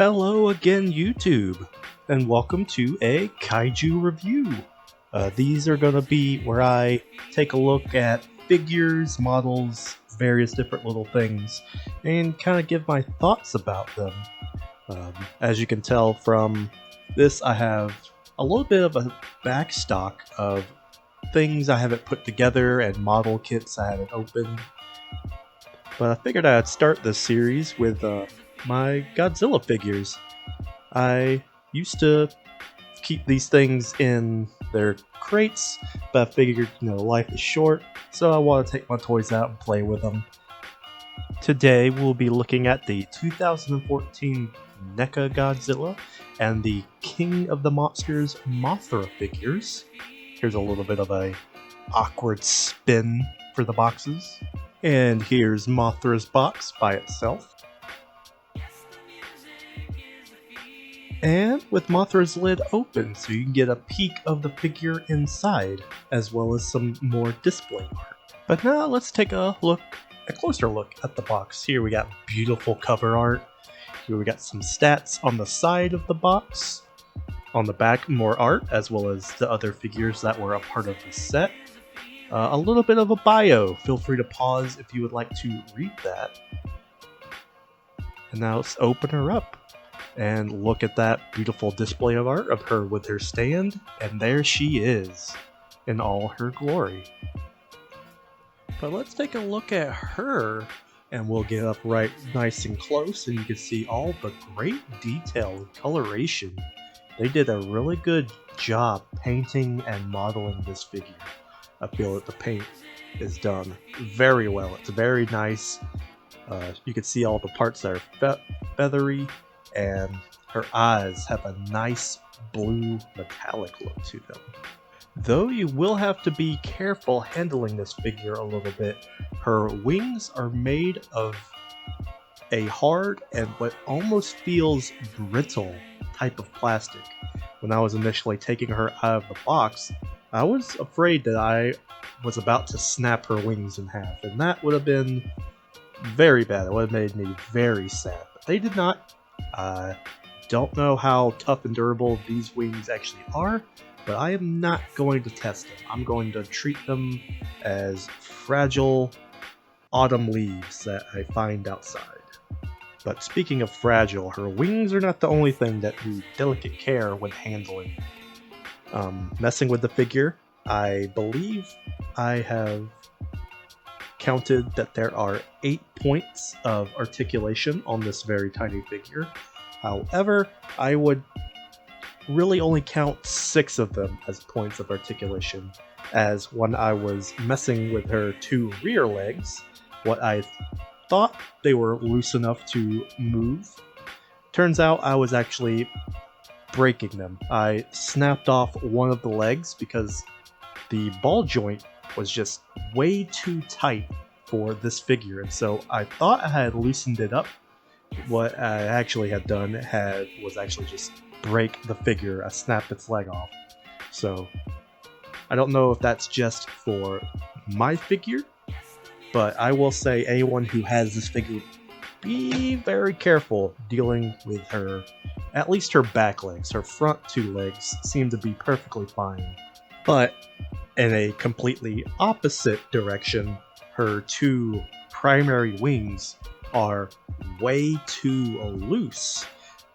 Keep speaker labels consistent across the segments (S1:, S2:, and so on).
S1: Hello again, YouTube, and welcome to a Kaiju review. These are going to be where I take a look at figures, models, various different little things, and kind of give my thoughts about them. As you can tell from this, I have a little bit of a backstock of things I haven't put together and model kits I haven't opened. But I figured I'd start this series with my Godzilla figures. I used to keep these things in their crates, but I figured, life is short, so I want to take my toys out and play with them. Today we'll be looking at the 2014 NECA Godzilla and the King of the Monsters Mothra figures. Here's a little bit of a awkward spin for the boxes. And here's Mothra's box by itself. And with Mothra's lid open, so you can get a peek of the figure inside, as well as some more display art. But now let's take a closer look at the box. Here we got beautiful cover art. Here we got some stats on the side of the box. On the back, more art, as well as the other figures that were a part of the set. A little bit of a bio. Feel free to pause if you would like to read that. And now let's open her up and look at that beautiful display of art of her with her stand, and there she is in all her glory. But let's take a look at her, and we'll get up right nice and close, and you can see all the great detail and coloration. They did a really good job painting and modeling this figure. I feel that the paint is done very well. It's very nice. You can see all the parts that are feathery, and her eyes have a nice blue metallic look to them. Though you will have to be careful handling this figure a little bit. Her wings are made of a hard and what almost feels brittle type of plastic. When I was initially taking her out of the box, I was afraid that I was about to snap her wings in half, and that would have been very bad. It would have made me very sad. But they did not. I don't know how tough and durable these wings actually are, but I am not going to test them. I'm going to treat them as fragile autumn leaves that I find outside. But speaking of fragile, her wings are not the only thing that need delicate care when handling. Messing with the figure, I believe I have counted that there are 8 points of articulation on this very tiny figure. However, I would really only count 6 of them as points of articulation, as when I was messing with her 2 rear legs, what I thought they were loose enough to move, turns out I was actually breaking them. I snapped off one of the legs because the ball joint was just way too tight for this figure, and so I thought I had loosened it up. What I actually had done was actually just break the figure. I snapped its leg off. So I don't know if that's just for my figure, but I will say anyone who has this figure, be very careful dealing with her. At least her back legs. Her front 2 legs seem to be perfectly fine. But in a completely opposite direction, her 2 primary wings are way too loose.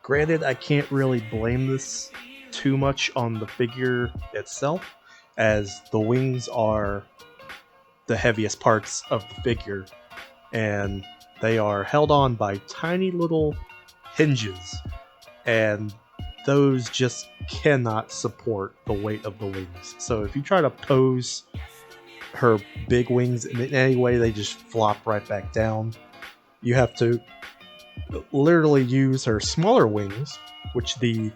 S1: Granted, I can't really blame this too much on the figure itself, as the wings are the heaviest parts of the figure, and they are held on by tiny little hinges, and those just cannot support the weight of the wings. So if you try to pose her big wings in any way, they just flop right back down. You have to literally use her smaller wings, which the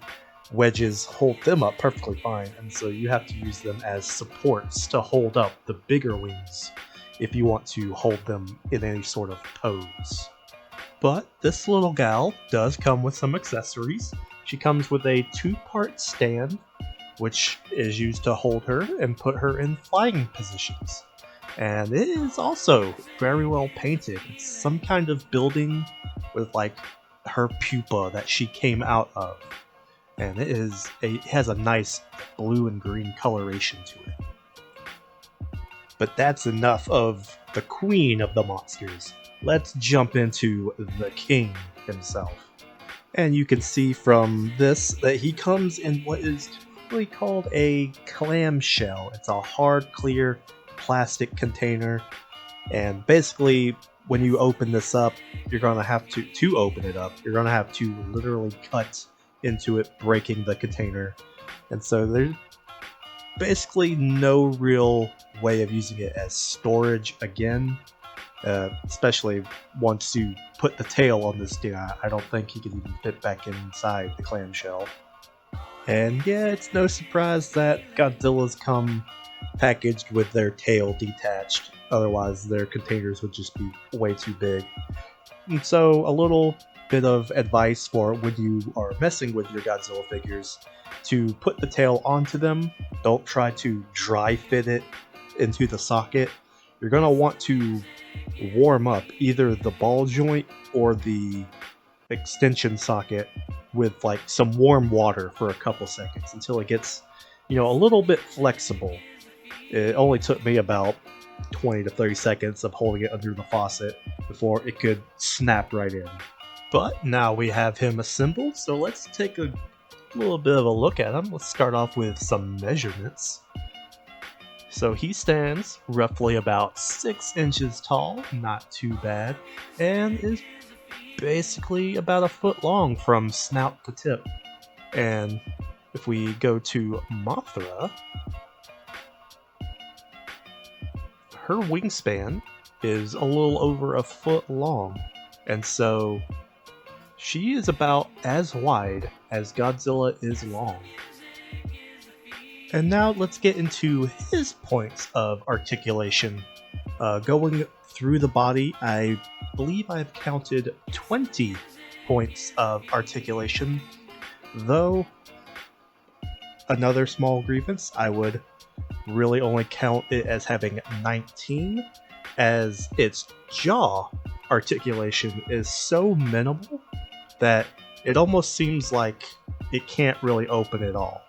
S1: wedges hold them up perfectly fine, and so you have to use them as supports to hold up the bigger wings if you want to hold them in any sort of pose. But this little gal does come with some accessories. She comes with a 2-part stand, which is used to hold her and put her in flying positions. And it is also very well painted. It's some kind of building with like her pupa that she came out of. And it has a nice blue and green coloration to it. But that's enough of the queen of the monsters. Let's jump into the king himself. And you can see from this that he comes in what is typically called a clamshell. It's a hard, clear plastic container. And basically, when you open this up, you're going to have to open it up, you're going to have to literally cut into it, breaking the container. And so there's basically no real way of using it as storage again, especially once you put the tail on this thing. I don't think he can even fit back inside the clamshell. And yeah, it's no surprise that Godzilla's come packaged with their tail detached, otherwise their containers would just be way too big. And so a little bit of advice for when you are messing with your Godzilla figures: to put the tail onto them, don't try to dry fit it into the socket. You're going to want to warm up either the ball joint or the extension socket with like some warm water for a couple seconds until it gets, a little bit flexible. It only took me about 20 to 30 seconds of holding it under the faucet before it could snap right in. But now we have him assembled, so let's take a little bit of a look at him. Let's start off with some measurements. So he stands roughly about 6 inches tall, not too bad, and is basically about a foot long from snout to tip. And if we go to Mothra, her wingspan is a little over a foot long, and so she is about as wide as Godzilla is long. And now let's get into his points of articulation. Going through the body, I believe I've counted 20 points of articulation, though another small grievance, I would really only count it as having 19, as its jaw articulation is so minimal that it almost seems like it can't really open at all.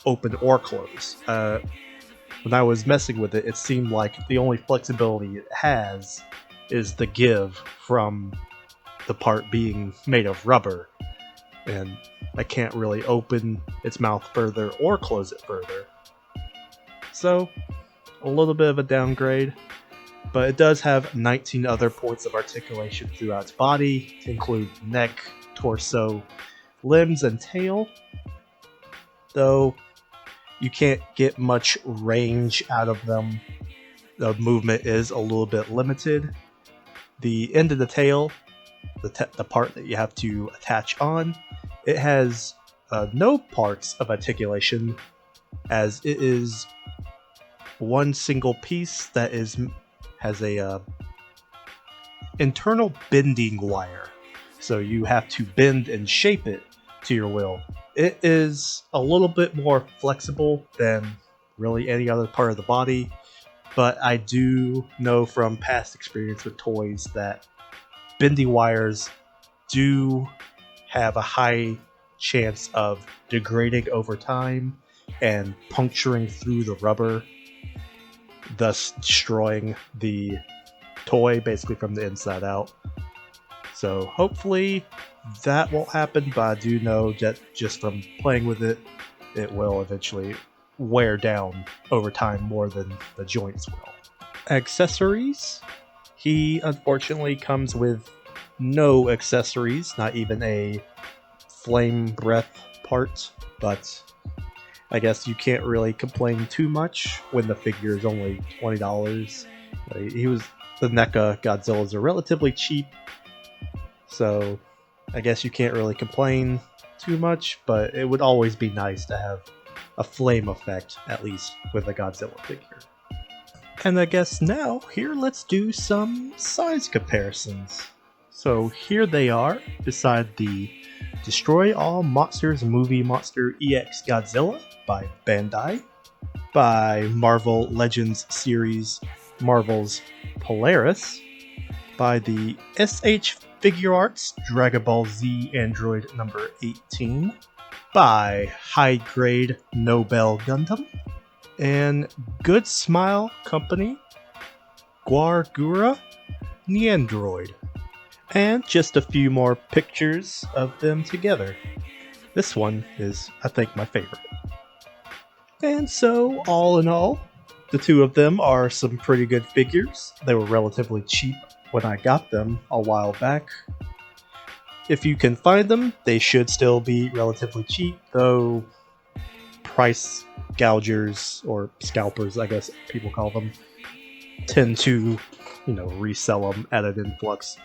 S1: Open or close. When I was messing with it, it seemed like the only flexibility it has is the give from the part being made of rubber, and I can't really open its mouth further or close it further. So, a little bit of a downgrade, but it does have 19 other points of articulation throughout its body, to include neck, torso, limbs, and tail, though you can't get much range out of them. The movement is a little bit limited. The end of the tail, the part that you have to attach on, it has no parts of articulation, as it is one single piece that has a internal bending wire. So you have to bend and shape it to your will. It is a little bit more flexible than really any other part of the body, but I do know from past experience with toys that bending wires do have a high chance of degrading over time and puncturing through the rubber, thus destroying the toy basically from the inside out. So hopefully that won't happen, but I do know that just from playing with it, it will eventually wear down over time more than the joints will. Accessories. He unfortunately comes with no accessories, not even a flame breath part, but I guess you can't really complain too much when the figure is only $20. The NECA Godzillas are relatively cheap, so I guess you can't really complain too much, but it would always be nice to have a flame effect, at least with a Godzilla figure. And I guess now, let's do some size comparisons. So here they are, beside the Destroy All Monsters Movie Monster EX Godzilla by Bandai, by Marvel Legends series Marvel's Polaris, by the Figure Arts Dragon Ball Z Android number 18 by High Grade Nobel Gundam and Good Smile Company Guargura Neandroid. And just a few more pictures of them together. This one is, I think, my favorite. And so, all in all, the two of them are some pretty good figures. They were relatively cheap when I got them a while back. If you can find them, they should still be relatively cheap, though price gougers, or scalpers I guess people call them, tend to, resell them at an influx.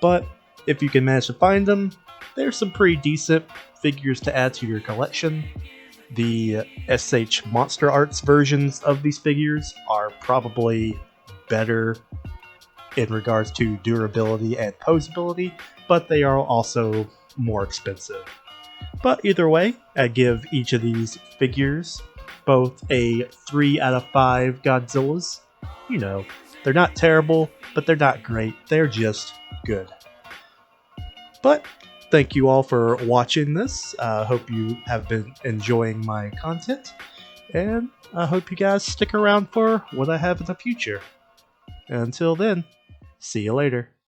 S1: But if you can manage to find them, there's some pretty decent figures to add to your collection. The SH Monster Arts versions of these figures are probably better in regards to durability and posability, but they are also more expensive. But either way, I give each of these figures both a 3 out of 5 Godzillas. They're not terrible, but they're not great. They're just good. But thank you all for watching this. I hope you have been enjoying my content, and I hope you guys stick around for what I have in the future. Until then, see you later.